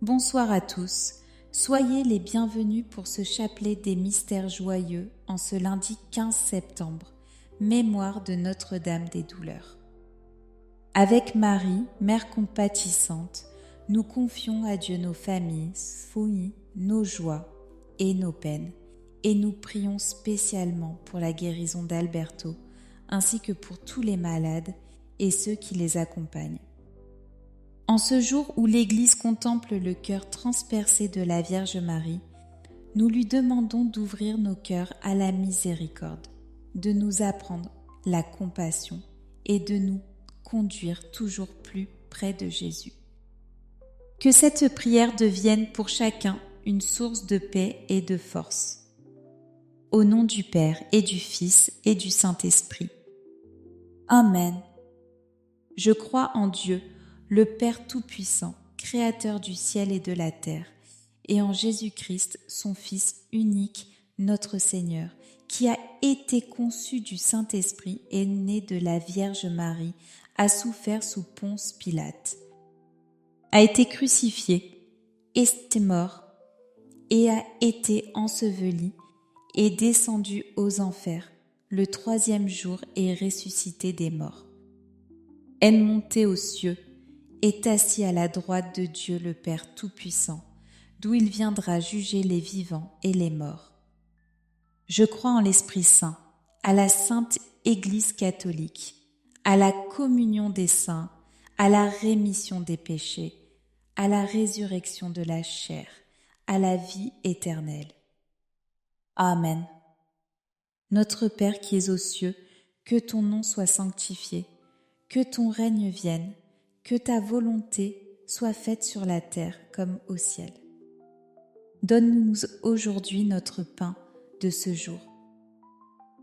Bonsoir à tous, soyez les bienvenus pour ce chapelet des mystères joyeux en ce lundi 15 septembre, mémoire de Notre-Dame des Douleurs. Avec Marie, Mère compatissante, nous confions à Dieu nos familles, fouilles, nos joies et nos peines, et nous prions spécialement pour la guérison d'Alberto, ainsi que pour tous les malades et ceux qui les accompagnent. En ce jour où l'Église contemple le cœur transpercé de la Vierge Marie, nous lui demandons d'ouvrir nos cœurs à la miséricorde, de nous apprendre la compassion et de nous conduire toujours plus près de Jésus. Que cette prière devienne pour chacun une source de paix et de force. Au nom du Père et du Fils et du Saint-Esprit. Amen. Je crois en Dieu, le Père Tout-Puissant, Créateur du ciel et de la terre, et en Jésus-Christ, son Fils unique, notre Seigneur, qui a été conçu du Saint-Esprit et né de la Vierge Marie, a souffert sous Ponce Pilate, a été crucifié, est mort, et a été enseveli, et descendu aux enfers, le troisième jour est ressuscité des morts. Est monté aux cieux, est assis à la droite de Dieu le Père Tout-Puissant, d'où il viendra juger les vivants et les morts. Je crois en l'Esprit Saint, à la Sainte Église catholique, à la communion des saints, à la rémission des péchés, à la résurrection de la chair, à la vie éternelle. Amen. Notre Père qui es aux cieux, que ton nom soit sanctifié, que ton règne vienne, que ta volonté soit faite sur la terre comme au ciel. Donne-nous aujourd'hui notre pain de ce jour.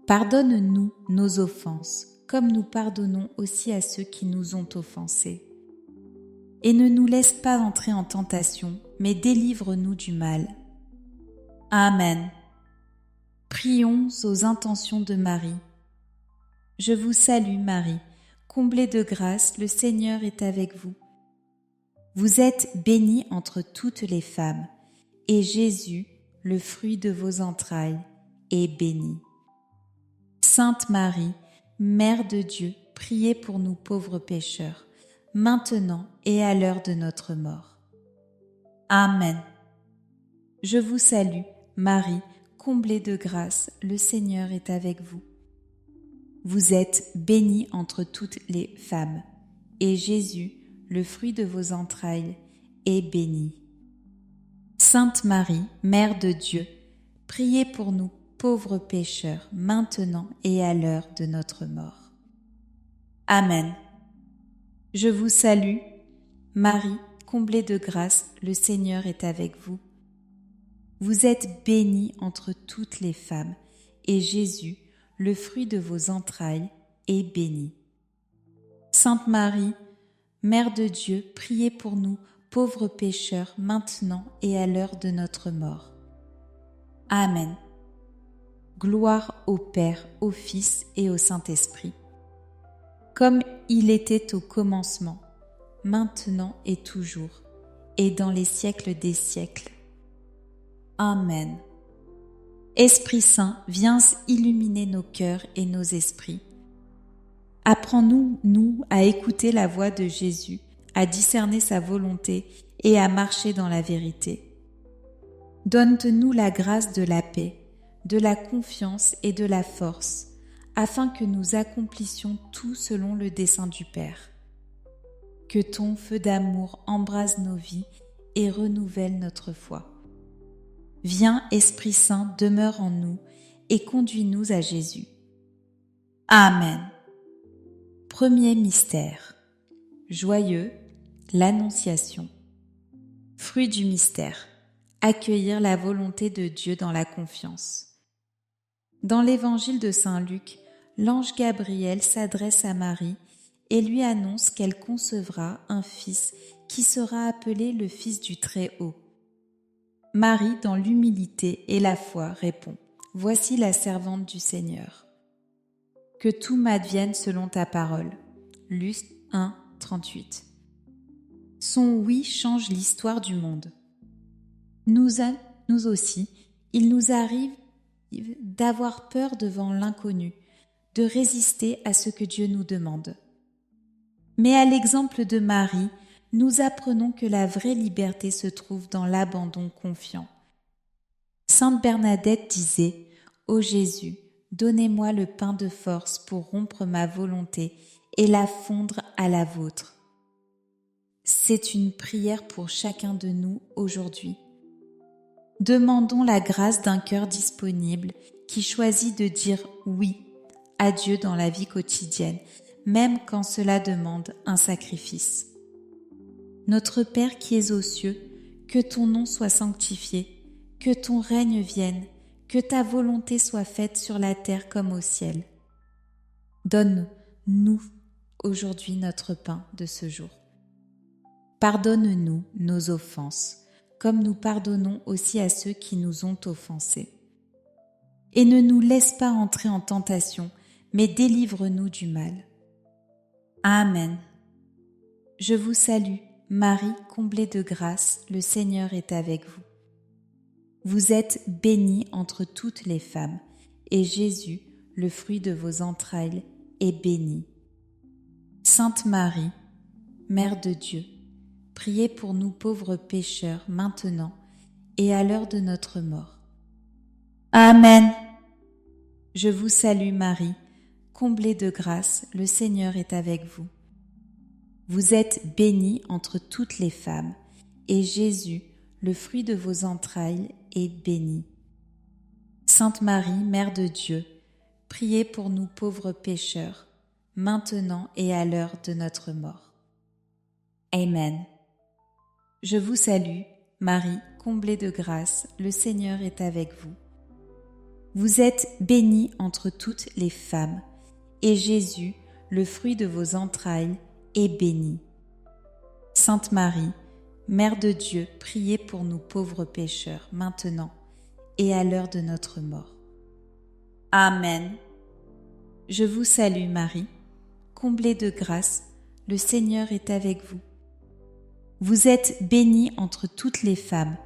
Pardonne-nous nos offenses, comme nous pardonnons aussi à ceux qui nous ont offensés. Et ne nous laisse pas entrer en tentation, mais délivre-nous du mal. Amen. Prions aux intentions de Marie. Je vous salue Marie, comblée de grâce, le Seigneur est avec vous. Vous êtes bénie entre toutes les femmes, et Jésus, le fruit de vos entrailles, est béni. Sainte Marie, Mère de Dieu, priez pour nous pauvres pécheurs, maintenant et à l'heure de notre mort. Amen. Je vous salue, Marie, comblée de grâce, le Seigneur est avec vous. Vous êtes bénie entre toutes les femmes, et Jésus, le fruit de vos entrailles, est béni. Sainte Marie, Mère de Dieu, priez pour nous pauvres pécheurs, maintenant et à l'heure de notre mort. Amen. Je vous salue, Marie, comblée de grâce, le Seigneur est avec vous. Vous êtes bénie entre toutes les femmes, et Jésus, le fruit de vos entrailles, est béni. Sainte Marie, Mère de Dieu, priez pour nous, pauvres pécheurs, maintenant et à l'heure de notre mort. Amen. Gloire au Père, au Fils et au Saint-Esprit, comme il était au commencement, maintenant et toujours, et dans les siècles des siècles. Amen. Esprit Saint, viens illuminer nos cœurs et nos esprits. Apprends-nous, nous, à écouter la voix de Jésus, à discerner sa volonté et à marcher dans la vérité. Donne-nous la grâce de la paix, de la confiance et de la force, afin que nous accomplissions tout selon le dessein du Père. Que ton feu d'amour embrase nos vies et renouvelle notre foi. Viens, Esprit Saint, demeure en nous et conduis-nous à Jésus. Amen. Premier mystère. Joyeux, l'Annonciation. Fruit du mystère. Accueillir la volonté de Dieu dans la confiance. Dans l'évangile de saint Luc, l'ange Gabriel s'adresse à Marie et lui annonce qu'elle concevra un fils qui sera appelé le Fils du Très-Haut. Marie, dans l'humilité et la foi, répond : Voici la servante du Seigneur. Que tout m'advienne selon ta parole. Luc 1, 38. Son oui change l'histoire du monde. Nous aussi, il nous arrive d'avoir peur devant l'inconnu, de résister à ce que Dieu nous demande. Mais à l'exemple de Marie, nous apprenons que la vraie liberté se trouve dans l'abandon confiant. Sainte Bernadette disait « Ô Jésus, donnez-moi le pain de force pour rompre ma volonté et la fondre à la vôtre. » C'est une prière pour chacun de nous aujourd'hui. Demandons la grâce d'un cœur disponible qui choisit de dire oui à Dieu dans la vie quotidienne, même quand cela demande un sacrifice. Notre Père qui es aux cieux, que ton nom soit sanctifié, que ton règne vienne, que ta volonté soit faite sur la terre comme au ciel. Donne-nous aujourd'hui notre pain de ce jour. Pardonne-nous nos offenses, comme nous pardonnons aussi à ceux qui nous ont offensés. Et ne nous laisse pas entrer en tentation, mais délivre-nous du mal. Amen. Je vous salue, Marie, comblée de grâce, le Seigneur est avec vous. Vous êtes bénie entre toutes les femmes, et Jésus, le fruit de vos entrailles, est béni. Sainte Marie, Mère de Dieu, priez pour nous pauvres pécheurs maintenant et à l'heure de notre mort. Amen. Je vous salue Marie, comblée de grâce, le Seigneur est avec vous. Vous êtes bénie entre toutes les femmes, et Jésus, le fruit de vos entrailles, est béni. Sainte Marie, Mère de Dieu, priez pour nous pauvres pécheurs, maintenant et à l'heure de notre mort. Amen. Je vous salue, Marie, comblée de grâce, le Seigneur est avec vous. Vous êtes bénie entre toutes les femmes, et Jésus, le fruit de vos entrailles, est béni. Sainte Marie, Mère de Dieu, priez pour nous pauvres pécheurs, maintenant et à l'heure de notre mort. Amen. Je vous salue, Marie, comblée de grâce, le Seigneur est avec vous. Vous êtes bénie entre toutes les femmes,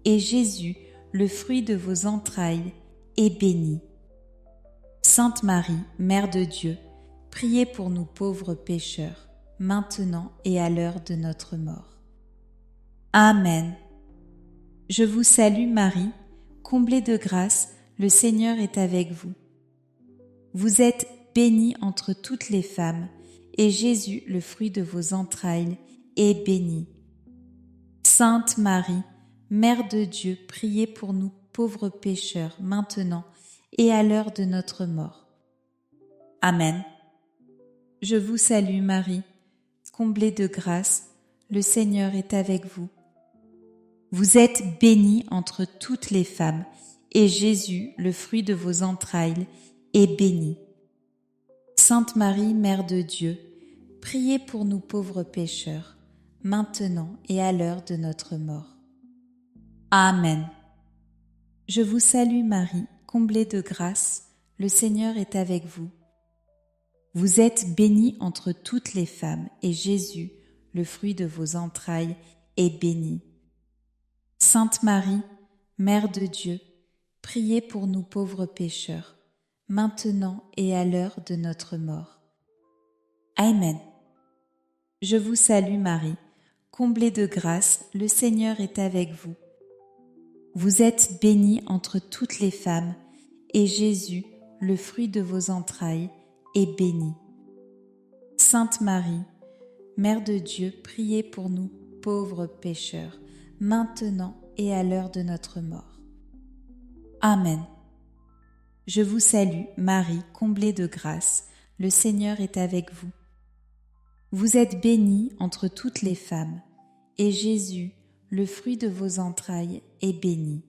et Jésus, le fruit de vos entrailles, est béni. Sainte Marie, Mère de Dieu, priez pour nous pauvres pécheurs, maintenant et à l'heure de notre mort. Amen. Je vous salue Marie, comblée de grâce, le Seigneur est avec vous. Vous êtes bénie entre toutes les femmes, et Jésus, le fruit de vos entrailles, est béni. Sainte Marie, Mère de Dieu, priez pour nous pauvres pécheurs, maintenant et à l'heure de notre mort. Amen. Je vous salue Marie, comblée de grâce, le Seigneur est avec vous. Vous êtes bénie entre toutes les femmes, et Jésus, le fruit de vos entrailles, est béni. Sainte Marie, Mère de Dieu, priez pour nous pauvres pécheurs, maintenant et à l'heure de notre mort. Amen. Je vous salue Marie, comblée de grâce, le Seigneur est avec vous. Vous êtes bénie entre toutes les femmes, et Jésus, le fruit de vos entrailles, est béni. Sainte Marie, Mère de Dieu, priez pour nous pauvres pécheurs, maintenant et à l'heure de notre mort. Amen. Je vous salue Marie, comblée de grâce, le Seigneur est avec vous. Vous êtes bénie entre toutes les femmes, et Jésus, le fruit de vos entrailles, est béni. Sainte Marie, Mère de Dieu, priez pour nous pauvres pécheurs, maintenant et à l'heure de notre mort. Amen. Je vous salue, Marie, comblée de grâce, le Seigneur est avec vous. Vous êtes bénie entre toutes les femmes, et Jésus, le fruit de vos entrailles, est béni.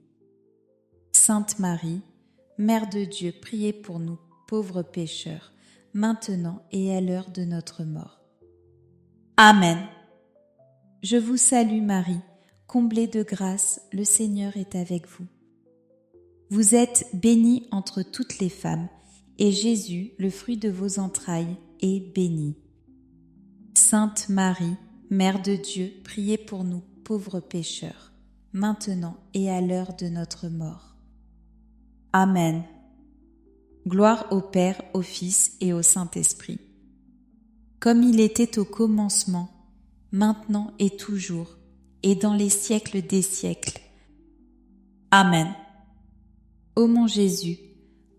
Sainte Marie, Mère de Dieu, priez pour nous, pauvres pécheurs, maintenant et à l'heure de notre mort. Amen. Je vous salue Marie, comblée de grâce, le Seigneur est avec vous. Vous êtes bénie entre toutes les femmes, et Jésus, le fruit de vos entrailles, est béni. Sainte Marie, Mère de Dieu, priez pour nous pauvres pécheurs, maintenant et à l'heure de notre mort. Amen. Gloire au Père, au Fils et au Saint-Esprit, comme il était au commencement, maintenant et toujours, et dans les siècles des siècles. Amen. Ô mon Jésus,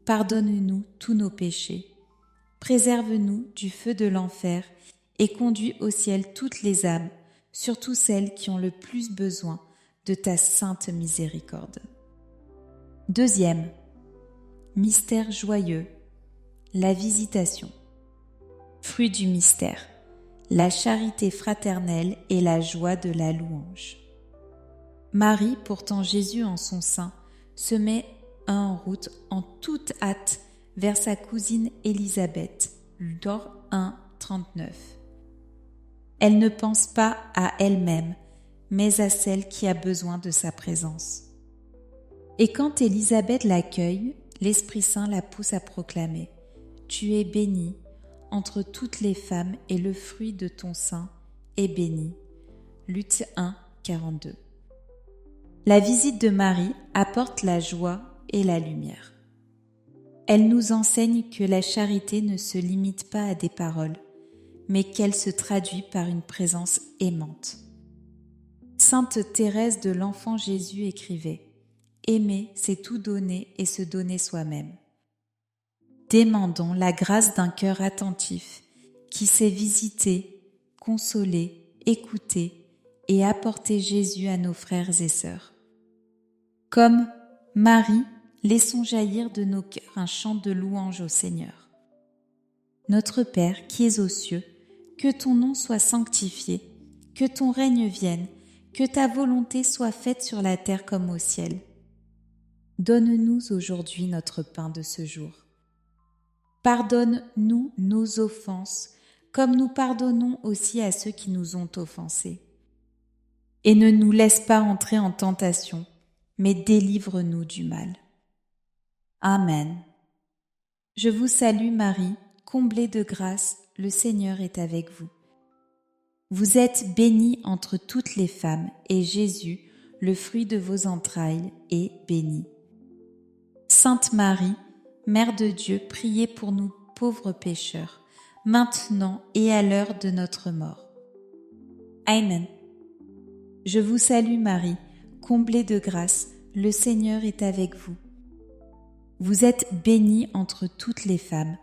pardonne-nous tous nos péchés, préserve-nous du feu de l'enfer et conduis au ciel toutes les âmes, surtout celles qui ont le plus besoin de ta sainte miséricorde. Deuxième mystère joyeux, la visitation. Fruit du mystère, la charité fraternelle et la joie de la louange. Marie, portant Jésus en son sein, se met en route en toute hâte vers sa cousine Élisabeth. Luc 1, 39. Elle ne pense pas à elle-même, mais à celle qui a besoin de sa présence. Et quand Élisabeth l'accueille, l'Esprit Saint la pousse à proclamer « Tu es bénie entre toutes les femmes et le fruit de ton sein est béni. » Luc 1, 42. La visite de Marie apporte la joie et la lumière. Elle nous enseigne que la charité ne se limite pas à des paroles, mais qu'elle se traduit par une présence aimante. Sainte Thérèse de l'Enfant Jésus écrivait « Aimer, c'est tout donner et se donner soi-même. » Demandons la grâce d'un cœur attentif qui sait visiter, consoler, écouter et apporter Jésus à nos frères et sœurs. Comme Marie, laissons jaillir de nos cœurs un chant de louange au Seigneur. Notre Père qui es aux cieux, que ton nom soit sanctifié, que ton règne vienne, que ta volonté soit faite sur la terre comme au ciel. Donne-nous aujourd'hui notre pain de ce jour. Pardonne-nous nos offenses, comme nous pardonnons aussi à ceux qui nous ont offensés. Et ne nous laisse pas entrer en tentation, mais délivre-nous du mal. Amen. Je vous salue Marie, comblée de grâce, le Seigneur est avec vous. Vous êtes bénie entre toutes les femmes, et Jésus, le fruit de vos entrailles, est béni. Sainte Marie, Mère de Dieu, priez pour nous pauvres pécheurs, maintenant et à l'heure de notre mort. Amen. Je vous salue Marie, comblée de grâce, le Seigneur est avec vous. Vous êtes bénie entre toutes les femmes,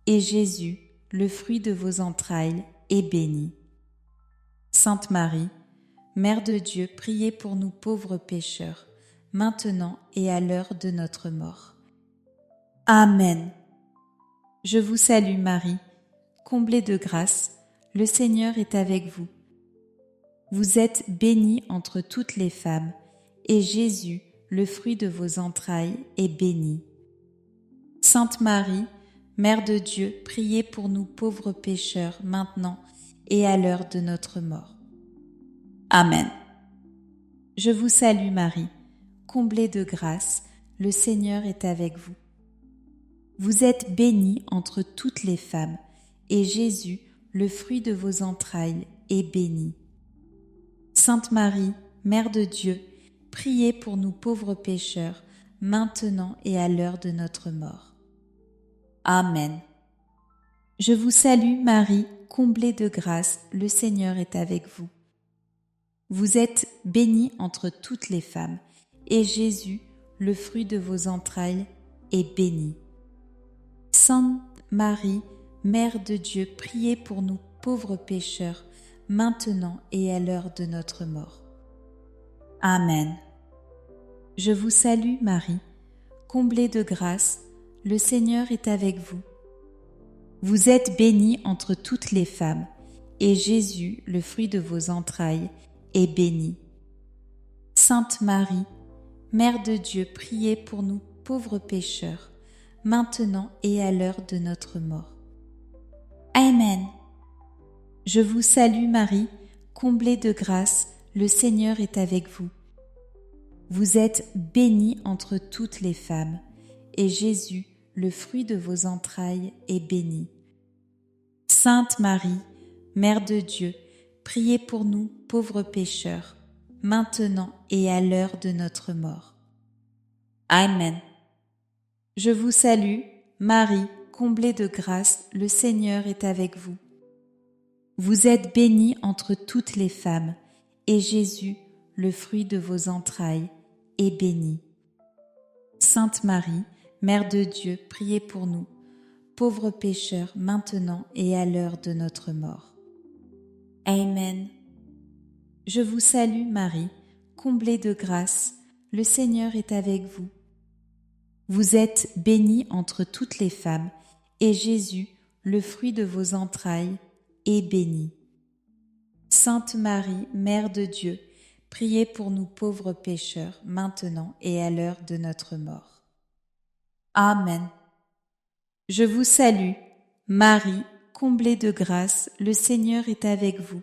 et Jésus, le fruit de vos entrailles, est béni. Sainte Marie, Mère de Dieu, priez pour nous pauvres pécheurs, maintenant et à l'heure de notre mort. Amen. Je vous salue Marie, comblée de grâce, le Seigneur est avec vous. Vous êtes bénie entre toutes les femmes, et Jésus, le fruit de vos entrailles, est béni. Sainte Marie, Mère de Dieu, priez pour nous pauvres pécheurs, maintenant et à l'heure de notre mort. Amen. Je vous salue Marie, comblée de grâce, le Seigneur est avec vous. Vous êtes bénie entre toutes les femmes, et Jésus, le fruit de vos entrailles, est béni. Sainte Marie, Mère de Dieu, priez pour nous pauvres pécheurs, maintenant et à l'heure de notre mort. Amen. Je vous salue Marie, comblée de grâce, le Seigneur est avec vous. Vous êtes bénie entre toutes les femmes, et Jésus, le fruit de vos entrailles, est béni. Sainte Marie, Mère de Dieu, priez pour nous pauvres pécheurs, maintenant et à l'heure de notre mort. Amen. Je vous salue Marie, comblée de grâce, le Seigneur est avec vous. Vous êtes bénie entre toutes les femmes, et Jésus, le fruit de vos entrailles, est béni. Sainte Marie, Mère de Dieu, priez pour nous pauvres pécheurs, maintenant et à l'heure de notre mort. Amen. Je vous salue Marie, comblée de grâce, le Seigneur est avec vous. Vous êtes bénie entre toutes les femmes, et Jésus, le fruit de vos entrailles, est béni. Sainte Marie, Mère de Dieu, priez pour nous, pauvres pécheurs, maintenant et à l'heure de notre mort. Amen. Je vous salue, Marie, comblée de grâce, le Seigneur est avec vous. Vous êtes bénie entre toutes les femmes, et Jésus, le fruit de vos entrailles, est béni. Sainte Marie, Mère de Dieu, priez pour nous, pauvres pécheurs, maintenant et à l'heure de notre mort. Amen. Je vous salue, Marie, comblée de grâce, le Seigneur est avec vous. Vous êtes bénie entre toutes les femmes, et Jésus, le fruit de vos entrailles, est béni. Sainte Marie, Mère de Dieu, priez pour nous pauvres pécheurs, maintenant et à l'heure de notre mort. Amen. Je vous salue, Marie, comblée de grâce, le Seigneur est avec vous.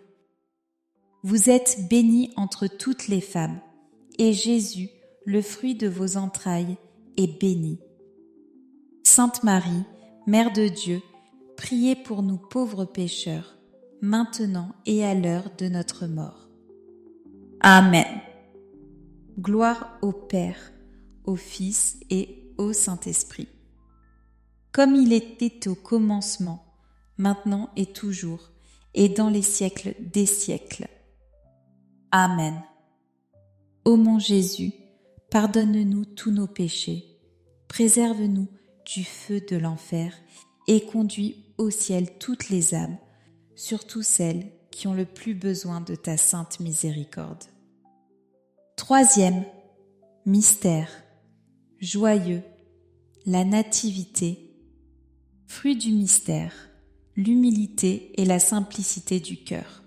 Vous êtes bénie entre toutes les femmes, et Jésus, le fruit de vos entrailles, est béni. Sainte Marie, Mère de Dieu, priez pour nous pauvres pécheurs, maintenant et à l'heure de notre mort. Amen. Gloire au Père, au Fils et au Saint-Esprit, comme il était au commencement, maintenant et toujours, et dans les siècles des siècles. Amen. Ô mon Jésus, pardonne-nous tous nos péchés, préserve-nous du feu de l'enfer et conduis au ciel toutes les âmes, surtout celles qui ont le plus besoin de ta sainte miséricorde. Troisième mystère joyeux, la nativité. Fruit du mystère, l'humilité et la simplicité du cœur.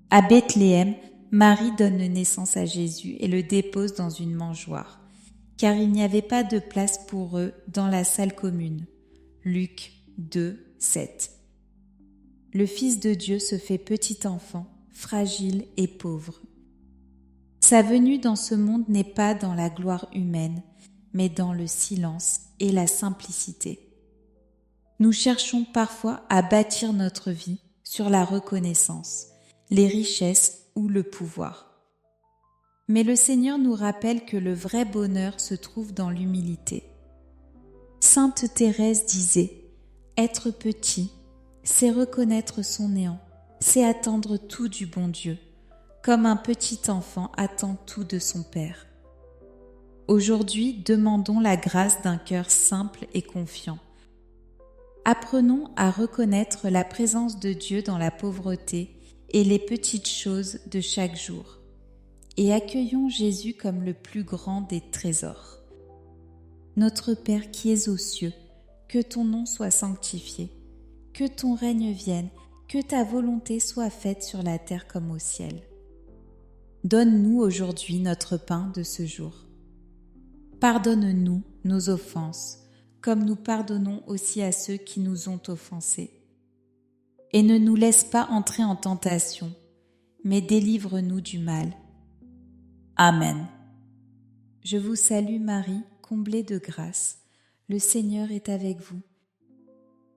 À Bethléem, Marie donne naissance à Jésus et le dépose dans une mangeoire, car il n'y avait pas de place pour eux dans la salle commune. Luc 2, 7. Le Fils de Dieu se fait petit enfant, fragile et pauvre. Sa venue dans ce monde n'est pas dans la gloire humaine, mais dans le silence et la simplicité. Nous cherchons parfois à bâtir notre vie sur la reconnaissance, les richesses ou le pouvoir. Mais le Seigneur nous rappelle que le vrai bonheur se trouve dans l'humilité. Sainte Thérèse disait « Être petit, c'est reconnaître son néant, c'est attendre tout du bon Dieu, comme un petit enfant attend tout de son Père. » Aujourd'hui, demandons la grâce d'un cœur simple et confiant. Apprenons à reconnaître la présence de Dieu dans la pauvreté et les petites choses de chaque jour, et accueillons Jésus comme le plus grand des trésors. Notre Père qui es aux cieux, que ton nom soit sanctifié, que ton règne vienne, que ta volonté soit faite sur la terre comme au ciel. Donne-nous aujourd'hui notre pain de ce jour. Pardonne-nous nos offenses, comme nous pardonnons aussi à ceux qui nous ont offensés. Et ne nous laisse pas entrer en tentation, mais délivre-nous du mal. Amen. Je vous salue Marie, comblée de grâce. Le Seigneur est avec vous.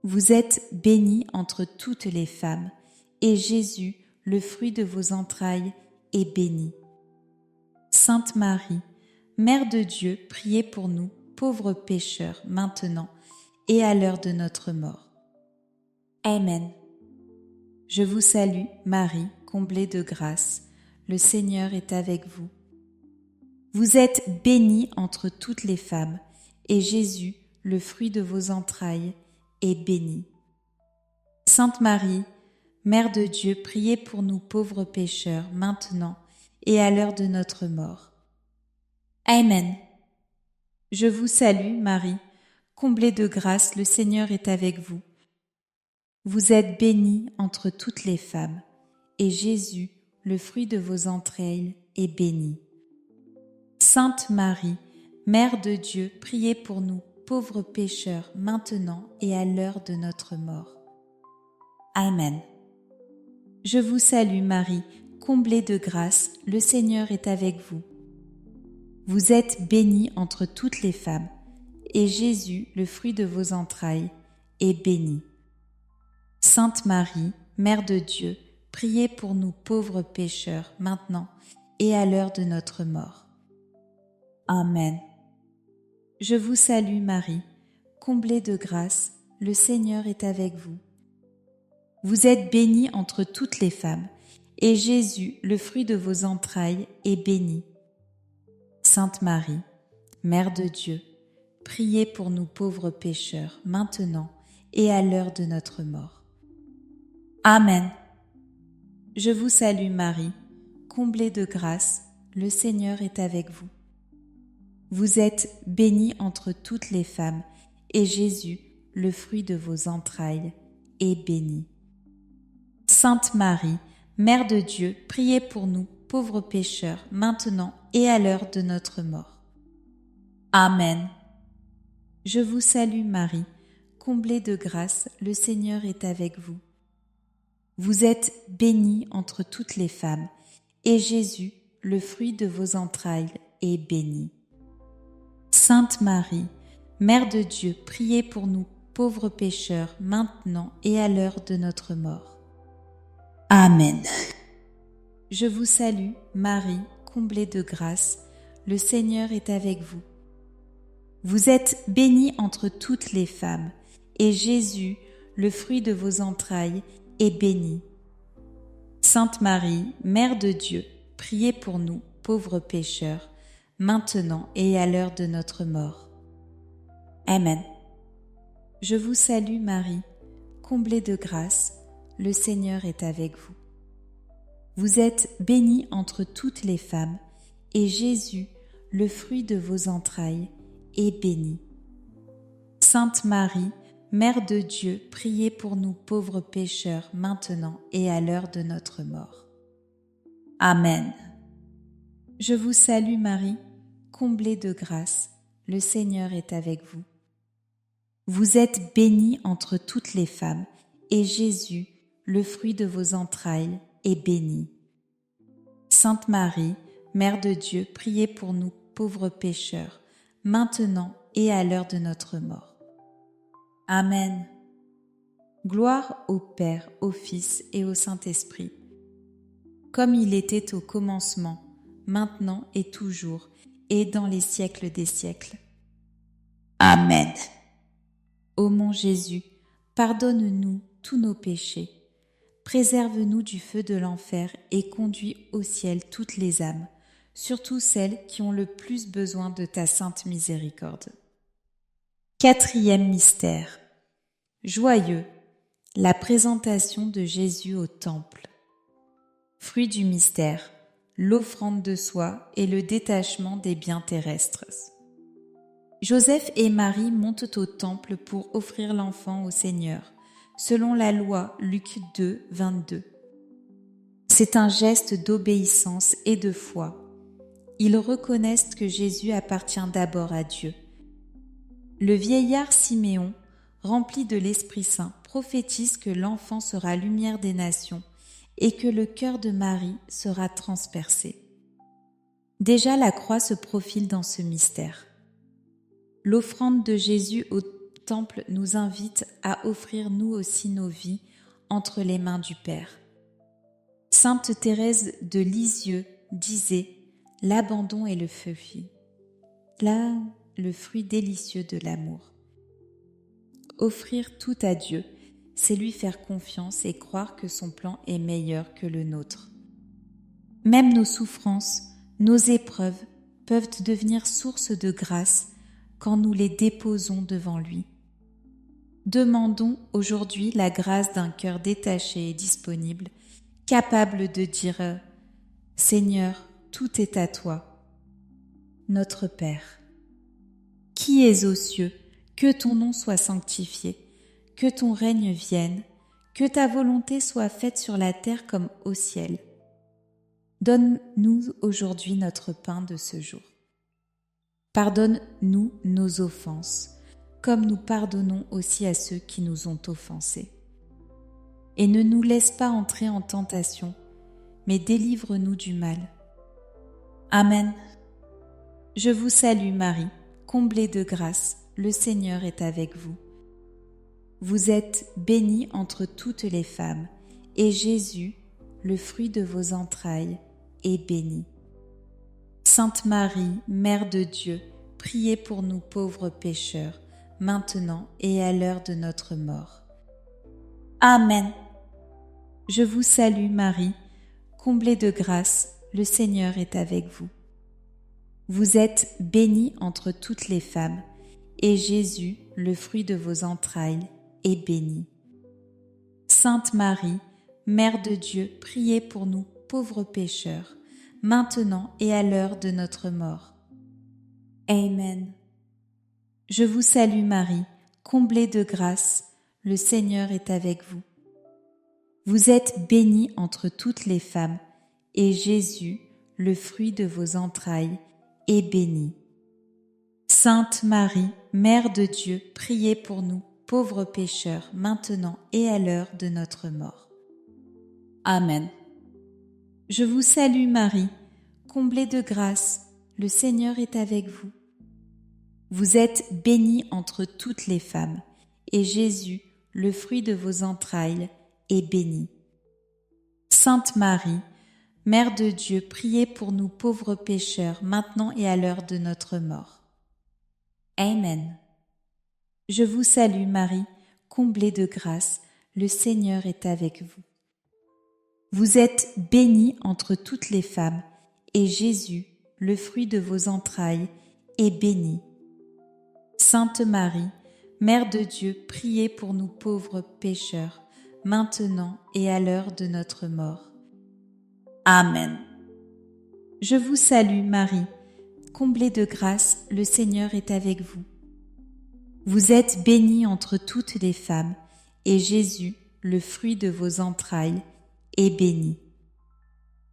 Vous êtes bénie entre toutes les femmes, et Jésus, le fruit de vos entrailles, est béni. Sainte Marie, Mère de Dieu, priez pour nous, pauvres pécheurs, maintenant et à l'heure de notre mort. Amen. Je vous salue, Marie, comblée de grâce. Le Seigneur est avec vous. Vous êtes bénie entre toutes les femmes, et Jésus, le fruit de vos entrailles, est béni. Sainte Marie, Mère de Dieu, priez pour nous pauvres pécheurs, maintenant et à l'heure de notre mort. Amen. Je vous salue, Marie, comblée de grâce, le Seigneur est avec vous. Vous êtes bénie entre toutes les femmes, et Jésus, le fruit de vos entrailles, est béni. Sainte Marie, Mère de Dieu, priez pour nous, pauvres pécheurs, maintenant et à l'heure de notre mort. Amen. Je vous salue, Marie, comblée de grâce, le Seigneur est avec vous. Vous êtes bénie entre toutes les femmes, et Jésus, le fruit de vos entrailles, est béni. Sainte Marie, Mère de Dieu, priez pour nous pauvres pécheurs, maintenant et à l'heure de notre mort. Amen. Je vous salue Marie, comblée de grâce, le Seigneur est avec vous. Vous êtes bénie entre toutes les femmes, et Jésus, le fruit de vos entrailles, est béni. Sainte Marie, Mère de Dieu, priez pour nous pauvres pécheurs, maintenant et à l'heure de notre mort. Amen. Je vous salue Marie, comblée de grâce, le Seigneur est avec vous. Vous êtes bénie entre toutes les femmes, et Jésus, le fruit de vos entrailles, est béni. Sainte Marie, Mère de Dieu, priez pour nous, pauvres pécheurs, maintenant et à l'heure de notre mort. Amen. Je vous salue Marie, comblée de grâce, le Seigneur est avec vous. Vous êtes bénie entre toutes les femmes, et Jésus, le fruit de vos entrailles, est béni. Sainte Marie, Mère de Dieu, priez pour nous, pauvres pécheurs, maintenant et à l'heure de notre mort. Amen. Je vous salue, Marie, comblée de grâce, le Seigneur est avec vous. Vous êtes bénie entre toutes les femmes, et Jésus, le fruit de vos entrailles, est béni. Sainte Marie, Mère de Dieu, priez pour nous, pauvres pécheurs, maintenant et à l'heure de notre mort. Amen. Je vous salue Marie, comblée de grâce, le Seigneur est avec vous. Vous êtes bénie entre toutes les femmes, et Jésus, le fruit de vos entrailles, est béni. Sainte Marie, Mère de Dieu, priez pour nous pauvres pécheurs, maintenant et à l'heure de notre mort. Amen. Je vous salue Marie, comblée de grâce, le Seigneur est avec vous. Vous êtes bénie entre toutes les femmes, et Jésus, le fruit de vos entrailles, est béni. Sainte Marie, Mère de Dieu, priez pour nous pauvres pécheurs, maintenant et à l'heure de notre mort. Amen. Gloire au Père, au Fils et au Saint-Esprit, comme il était au commencement, maintenant et toujours, et dans les siècles des siècles. Amen. Ô mon Jésus, pardonne-nous tous nos péchés, préserve-nous du feu de l'enfer et conduis au ciel toutes les âmes, surtout celles qui ont le plus besoin de ta sainte miséricorde. Quatrième mystère. Joyeux, la présentation de Jésus au temple. Fruit du mystère, l'offrande de soi et le détachement des biens terrestres. Joseph et Marie montent au temple pour offrir l'enfant au Seigneur, selon la loi Luc 2, 22. C'est un geste d'obéissance et de foi. Ils reconnaissent que Jésus appartient d'abord à Dieu. Le vieillard Siméon, rempli de l'Esprit Saint, prophétise que l'enfant sera lumière des nations et que le cœur de Marie sera transpercé. Déjà la croix se profile dans ce mystère. L'offrande de Jésus au temple nous invite à offrir nous aussi nos vies entre les mains du Père. Sainte Thérèse de Lisieux disait « L'abandon est le fruit, là le fruit délicieux de l'amour ». Offrir tout à Dieu, c'est lui faire confiance et croire que son plan est meilleur que le nôtre. Même nos souffrances, nos épreuves peuvent devenir source de grâce quand nous les déposons devant lui. Demandons aujourd'hui la grâce d'un cœur détaché et disponible, capable de dire « Seigneur, tout est à toi ». Notre Père, qui es aux cieux, que ton nom soit sanctifié, que ton règne vienne, que ta volonté soit faite sur la terre comme au ciel. Donne-nous aujourd'hui notre pain de ce jour. Pardonne-nous nos offenses, comme nous pardonnons aussi à ceux qui nous ont offensés. Et ne nous laisse pas entrer en tentation, mais délivre-nous du mal. Amen. Je vous salue Marie, comblée de grâce, le Seigneur est avec vous. Vous êtes bénie entre toutes les femmes, et Jésus, le fruit de vos entrailles, est béni. Sainte Marie, Mère de Dieu, priez pour nous pauvres pécheurs, maintenant et à l'heure de notre mort. Amen. Je vous salue Marie, comblée de grâce, le Seigneur est avec vous. Vous êtes bénie entre toutes les femmes, et Jésus, le fruit de vos entrailles, est béni. Sainte Marie, Mère de Dieu, priez pour nous pauvres pécheurs, maintenant et à l'heure de notre mort. Amen. Je vous salue Marie, comblée de grâce, le Seigneur est avec vous. Vous êtes bénie entre toutes les femmes, et Jésus, le fruit de vos entrailles, est béni. Sainte Marie, Mère de Dieu, priez pour nous, pauvres pécheurs, maintenant et à l'heure de notre mort. Amen. Je vous salue Marie, comblée de grâce, le Seigneur est avec vous. Vous êtes bénie entre toutes les femmes, et Jésus, le fruit de vos entrailles, est béni. Sainte Marie, Mère de Dieu, priez pour nous pauvres pécheurs, maintenant et à l'heure de notre mort. Amen. Je vous salue Marie, comblée de grâce, le Seigneur est avec vous. Vous êtes bénie entre toutes les femmes, et Jésus, le fruit de vos entrailles, est béni. Sainte Marie, Mère de Dieu, priez pour nous pauvres pécheurs, maintenant et à l'heure de notre mort. Amen. Je vous salue Marie, comblée de grâce, le Seigneur est avec vous. Vous êtes bénie entre toutes les femmes, et Jésus, le fruit de vos entrailles, est béni.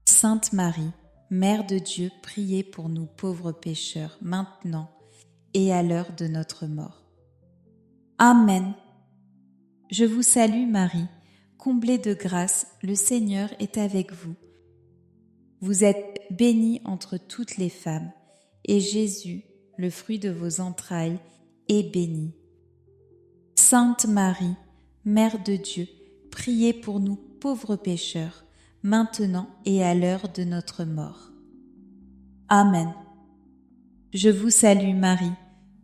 Sainte Marie, Mère de Dieu, priez pour nous pauvres pécheurs, maintenant et à l'heure de notre mort. Amen. Je vous salue Marie, comblée de grâce, le Seigneur est avec vous. Vous êtes bénie entre toutes les femmes, et Jésus, le fruit de vos entrailles, est béni. Sainte Marie, Mère de Dieu, priez pour nous pauvres pécheurs, maintenant et à l'heure de notre mort. Amen. Je vous salue Marie,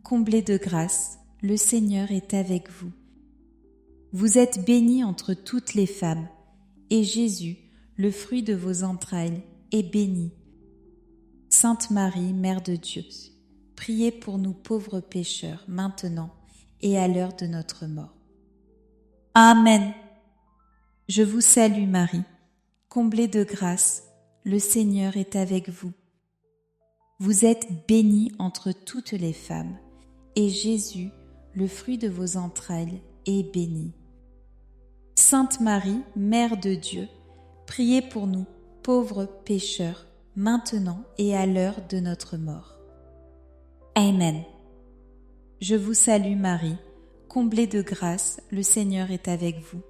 comblée de grâce, le Seigneur est avec vous. Vous êtes bénie entre toutes les femmes, et Jésus, le fruit de vos entrailles, est béni. Sainte Marie, Mère de Dieu, priez pour nous pauvres pécheurs, maintenant et à l'heure de notre mort. Amen. Je vous salue Marie, comblée de grâce, le Seigneur est avec vous. Vous êtes bénie entre toutes les femmes, et Jésus, le fruit de vos entrailles, est béni. Sainte Marie, Mère de Dieu, priez pour nous, pauvres pécheurs, maintenant et à l'heure de notre mort. Amen. Je vous salue Marie, comblée de grâce, le Seigneur est avec vous.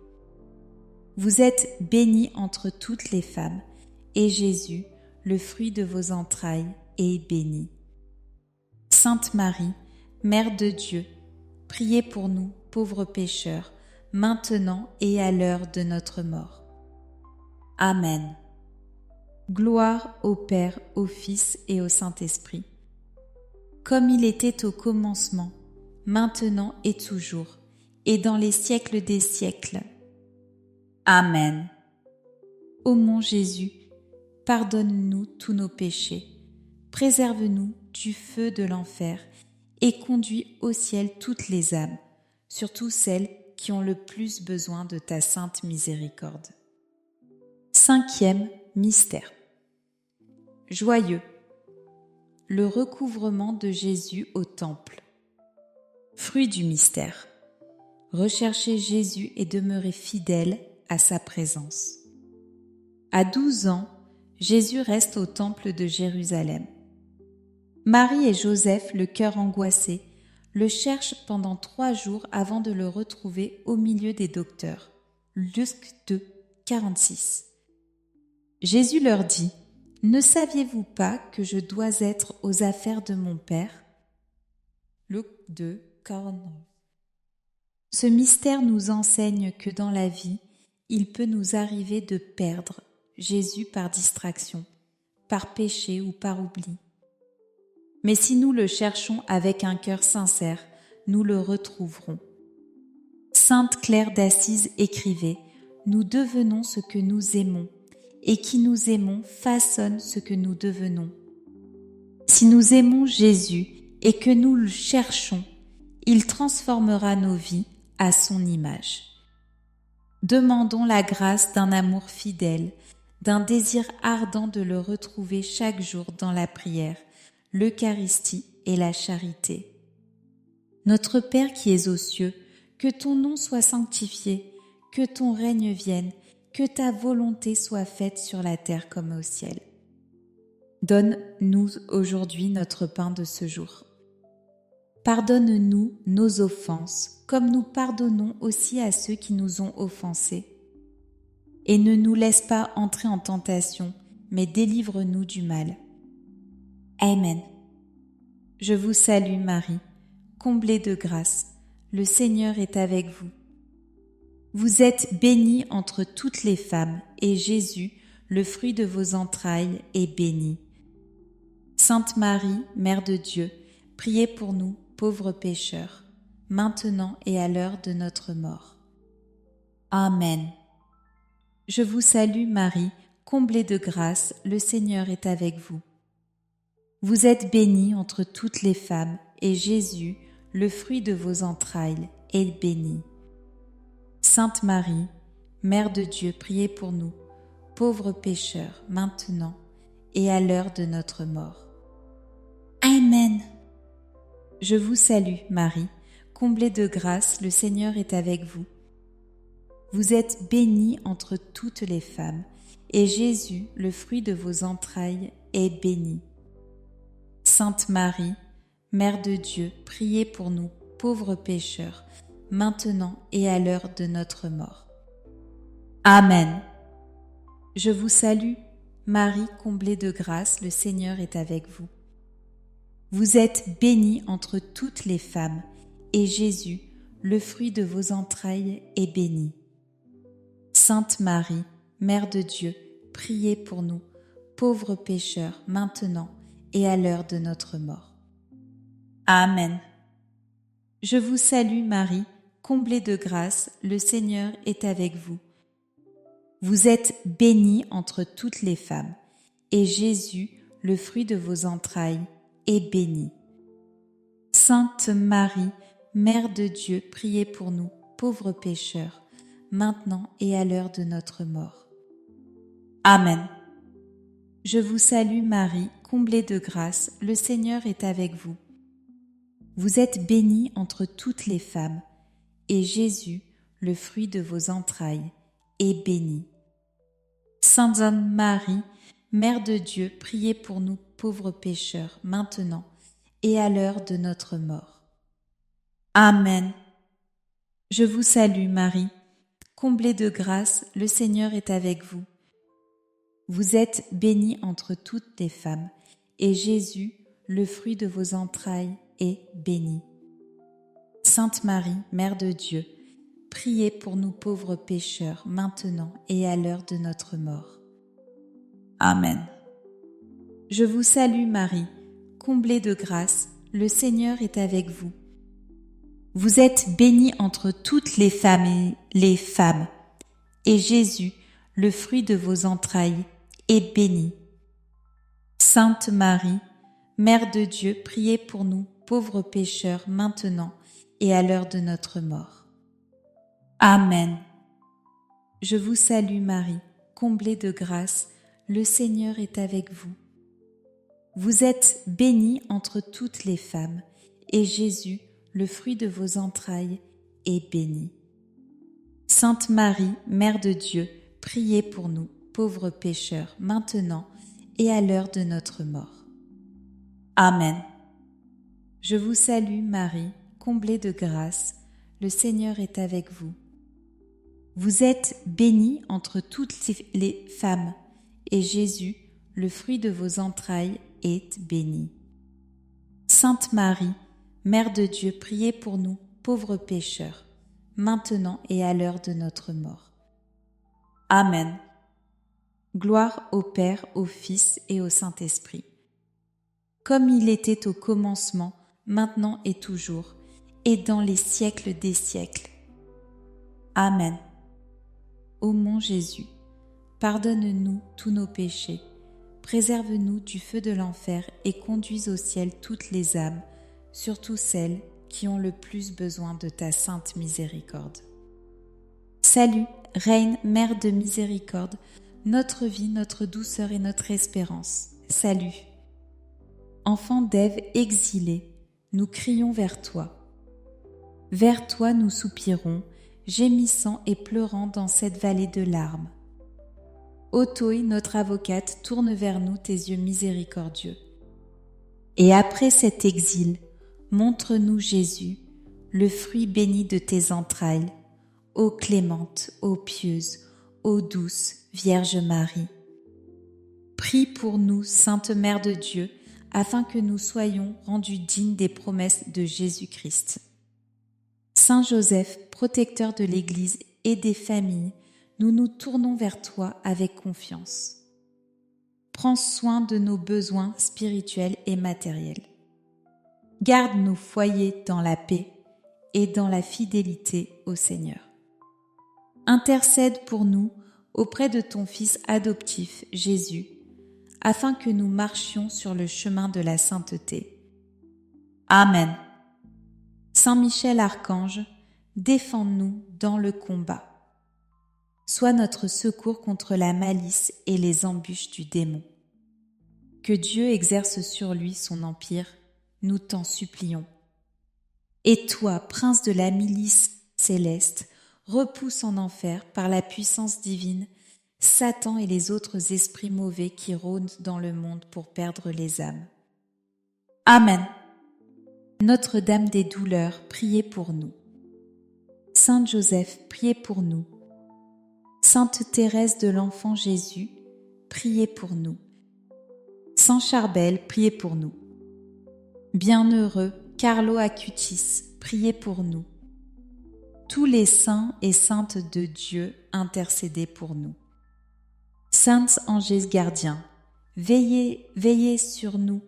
Vous êtes bénie entre toutes les femmes, et Jésus, le fruit de vos entrailles, est béni. Sainte Marie, Mère de Dieu, priez pour nous, pauvres pécheurs, maintenant et à l'heure de notre mort. Amen. Gloire au Père, au Fils et au Saint-Esprit, comme il était au commencement, maintenant et toujours, et dans les siècles des siècles. Amen. Ô mon Jésus, pardonne-nous tous nos péchés, préserve-nous du feu de l'enfer et conduis au ciel toutes les âmes, surtout celles qui ont le plus besoin de ta sainte miséricorde. 5e mystère. Joyeux. Le recouvrement de Jésus au temple. Fruit du mystère. Rechercher Jésus et demeurer fidèle à sa présence. À 12 ans, Jésus reste au temple de Jérusalem. Marie et Joseph, le cœur angoissé, le cherchent pendant 3 jours avant de le retrouver au milieu des docteurs. Luc 2, 46. Jésus leur dit : « Ne saviez-vous pas que je dois être aux affaires de mon Père ?» Luc 2, 49. Ce mystère nous enseigne que dans la vie, il peut nous arriver de perdre Jésus par distraction, par péché ou par oubli. Mais si nous le cherchons avec un cœur sincère, nous le retrouverons. Sainte Claire d'Assise écrivait « Nous devenons ce que nous aimons, et qui nous aimons façonne ce que nous devenons. » Si nous aimons Jésus et que nous le cherchons, il transformera nos vies à son image. Demandons la grâce d'un amour fidèle, d'un désir ardent de le retrouver chaque jour dans la prière, l'Eucharistie et la charité. Notre Père qui es aux cieux, que ton nom soit sanctifié, que ton règne vienne, que ta volonté soit faite sur la terre comme au ciel. Donne-nous aujourd'hui notre pain de ce jour. Pardonne-nous nos offenses, comme nous pardonnons aussi à ceux qui nous ont offensés. Et ne nous laisse pas entrer en tentation, mais délivre-nous du mal. Amen. Je vous salue Marie, comblée de grâce, le Seigneur est avec vous. Vous êtes bénie entre toutes les femmes, et Jésus, le fruit de vos entrailles, est béni. Sainte Marie, Mère de Dieu, priez pour nous, pauvres pécheurs, maintenant et à l'heure de notre mort. Amen. Je vous salue Marie, comblée de grâce, le Seigneur est avec vous. Vous êtes bénie entre toutes les femmes, et Jésus, le fruit de vos entrailles, est béni. Sainte Marie, Mère de Dieu, priez pour nous, pauvres pécheurs, maintenant et à l'heure de notre mort. Amen. Je vous salue, Marie, comblée de grâce, le Seigneur est avec vous. Vous êtes bénie entre toutes les femmes, et Jésus, le fruit de vos entrailles, est béni. Sainte Marie, Mère de Dieu, priez pour nous, pauvres pécheurs, maintenant et à l'heure de notre mort. Amen. Je vous salue, Marie, comblée de grâce, le Seigneur est avec vous. Vous êtes bénie entre toutes les femmes, et Jésus, le fruit de vos entrailles, est béni. Sainte Marie, Mère de Dieu, priez pour nous, pauvres pécheurs, maintenant et à l'heure de notre mort. Amen. Je vous salue Marie, comblée de grâce, le Seigneur est avec vous. Vous êtes bénie entre toutes les femmes, et Jésus, le fruit de vos entrailles, est béni. Sainte Marie, Mère de Dieu, priez pour nous, pauvres pécheurs, maintenant et à l'heure de notre mort. Amen. Je vous salue Marie, comblée de grâce, le Seigneur est avec vous. Vous êtes bénie entre toutes les femmes, et Jésus, le fruit de vos entrailles, est béni. Sainte Marie, Mère de Dieu, priez pour nous pauvres pécheurs, maintenant et à l'heure de notre mort. Amen. Je vous salue Marie, comblée de grâce, le Seigneur est avec vous. Vous êtes bénie entre toutes les femmes, et Jésus, le fruit de vos entrailles, est béni. Sainte Marie, Mère de Dieu, priez pour nous pauvres pécheurs, maintenant et à l'heure de notre mort. Amen. Je vous salue Marie, comblée de grâce, le Seigneur est avec vous. Vous êtes bénie entre toutes les femmes, et Jésus, le fruit de vos entrailles, est béni. Sainte Marie, Mère de Dieu, priez pour nous, pauvres pécheurs, maintenant et à l'heure de notre mort. Amen. Je vous salue Marie, comblée de grâce, le Seigneur est avec vous. Vous êtes bénie entre toutes les femmes, et Jésus, le fruit de vos entrailles, est béni. Sainte Marie, Mère de Dieu, priez pour nous, pauvres pécheurs, maintenant et à l'heure de notre mort. Amen. Je vous salue Marie, comblée de grâce, le Seigneur est avec vous. Vous êtes bénie entre toutes les femmes, et Jésus, le fruit de vos entrailles, est béni. Sainte Marie, Mère de Dieu, priez pour nous, pauvres pécheurs, maintenant et à l'heure de notre mort. Amen. Gloire au Père, au Fils et au Saint-Esprit. Comme il était au commencement, maintenant et toujours, et dans les siècles des siècles. Amen. Ô mon Jésus, pardonne-nous tous nos péchés, préserve-nous du feu de l'enfer et conduis au ciel toutes les âmes, surtout celles qui ont le plus besoin de ta sainte miséricorde. Salut, Reine, Mère de miséricorde, notre vie, notre douceur et notre espérance. Salut. Enfants d'Ève exilés, nous crions vers toi. Vers toi nous soupirons, gémissant et pleurant dans cette vallée de larmes. Ô Toi, notre avocate, tourne vers nous tes yeux miséricordieux. Et après cet exil, montre-nous Jésus, le fruit béni de tes entrailles, ô clémente, ô pieuse, ô douce Vierge Marie. Prie pour nous, Sainte Mère de Dieu, afin que nous soyons rendus dignes des promesses de Jésus-Christ. Saint Joseph, protecteur de l'Église et des familles, nous nous tournons vers toi avec confiance. Prends soin de nos besoins spirituels et matériels. Garde nos foyers dans la paix et dans la fidélité au Seigneur. Intercède pour nous auprès de ton Fils adoptif, Jésus, afin que nous marchions sur le chemin de la sainteté. Amen. Saint Michel Archange, défends-nous dans le combat. Sois notre secours contre la malice et les embûches du démon. Que Dieu exerce sur lui son empire, nous t'en supplions. Et toi, prince de la milice céleste, repousse en enfer par la puissance divine Satan et les autres esprits mauvais qui rôdent dans le monde pour perdre les âmes. Amen. Notre-Dame des douleurs, priez pour nous. Saint Joseph, priez pour nous. Sainte Thérèse de l'Enfant Jésus, priez pour nous. Saint Charbel, priez pour nous. Bienheureux Carlo Acutis, priez pour nous. Tous les saints et saintes de Dieu, intercédez pour nous. Saints anges gardiens, veillez sur nous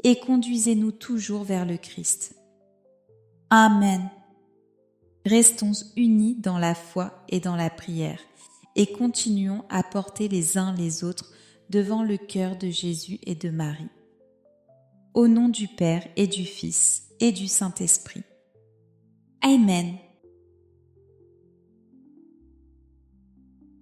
et conduisez-nous toujours vers le Christ. Amen. Restons unis dans la foi et dans la prière et continuons à porter les uns les autres devant le cœur de Jésus et de Marie. Au nom du Père et du Fils et du Saint-Esprit. Amen.